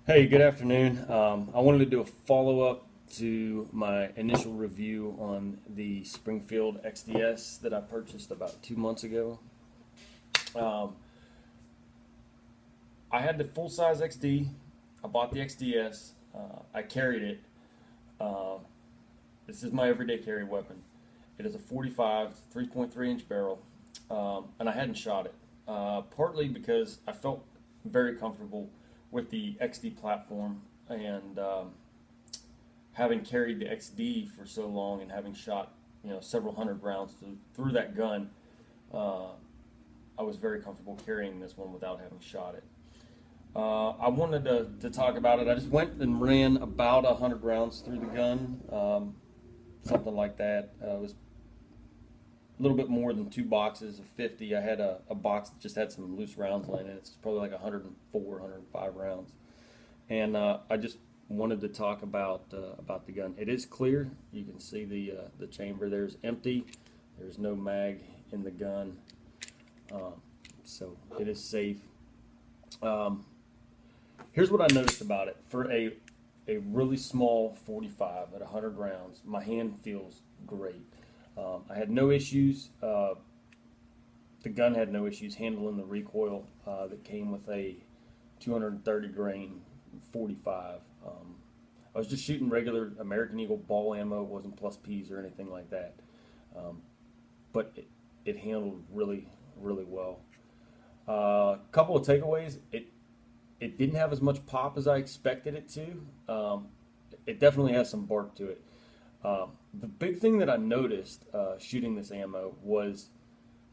Hey, good afternoon. I wanted to do a follow-up to my initial review on the Springfield XDS that I purchased about 2 months ago. Um, I had the full-size XD. I bought the XDS. I carried it. Uh, this is my everyday carry weapon. It is a 45 3.3 inch barrel, and I hadn't shot it. Partly because I felt very comfortable with the XD platform and having carried the XD for so long and having shot several hundred rounds through that gun, uh, I was very comfortable carrying this one without having shot it. I wanted to talk about it. I just went and ran about 100 rounds through the gun, something like that. It was a little bit more than two boxes of 50. I had a box that just had some loose rounds laying in it. It's probably like 104, 105 rounds. And I just wanted to talk about the gun. It is clear. You can see the chamber there's empty. There's no mag in the gun, so it is safe. Here's what I noticed about it. For a really small 45 at 100 rounds, my hand feels great. I had no issues. The gun had no issues handling the recoil that came with a 230 grain 45. I was just shooting regular American Eagle ball ammo. It wasn't plus P's or anything like that. But it handled really, really well. A couple of takeaways. It didn't have as much pop as I expected it to. It definitely has some bark to it. The big thing that I noticed shooting this ammo was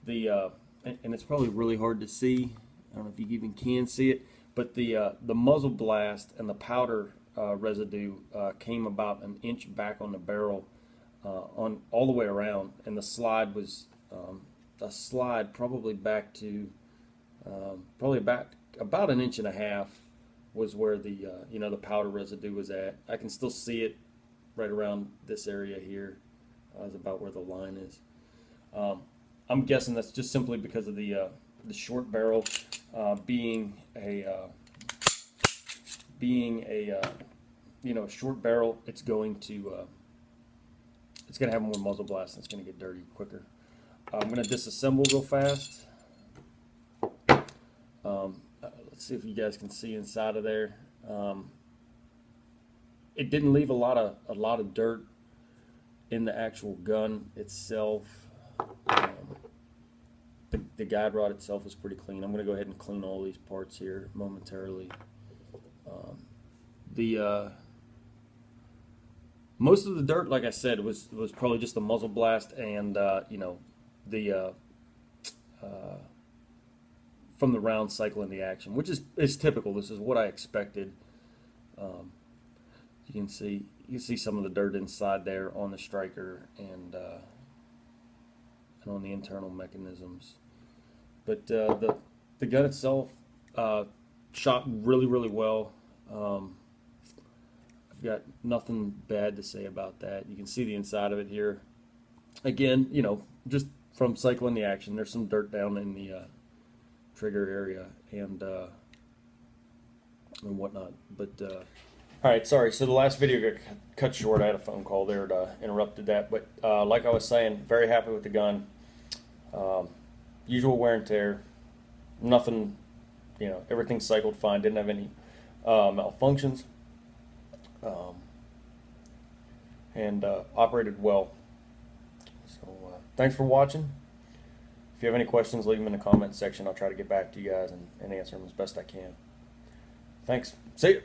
and it's probably really hard to see. I don't know if you even can see it, but the muzzle blast and the powder residue came about an inch back on the barrel, on all the way around, and the slide was a slide probably back to probably about an inch and a half was where the powder residue was at. I can still see it right around this area here. Is about where the line is. I'm guessing that's just simply because of the short barrel being a short barrel. It's going to have more muzzle blast and it's going to get dirty quicker. I'm going to disassemble real fast. Let's see if you guys can see inside of there. It didn't leave a lot of dirt in the actual gun itself. The guide rod itself is pretty clean. I'm going to go ahead and clean all these parts here momentarily. Most of the dirt, like I said, was probably just the muzzle blast and from the round cycle in the action, which is typical. This is what I expected. You can see some of the dirt inside there on the striker and on the internal mechanisms. But the gun itself shot really, really well. I've got nothing bad to say about that. You can see the inside of it here. Again, just from cycling the action, there's some dirt down in the trigger area and whatnot. But all right, sorry. So the last video got cut short. I had a phone call there that interrupted that. But like I was saying, very happy with the gun. Usual wear and tear. Nothing, everything cycled fine. Didn't have any malfunctions. And operated well. So thanks for watching. If you have any questions, leave them in the comments section. I'll try to get back to you guys and answer them as best I can. Thanks. See you.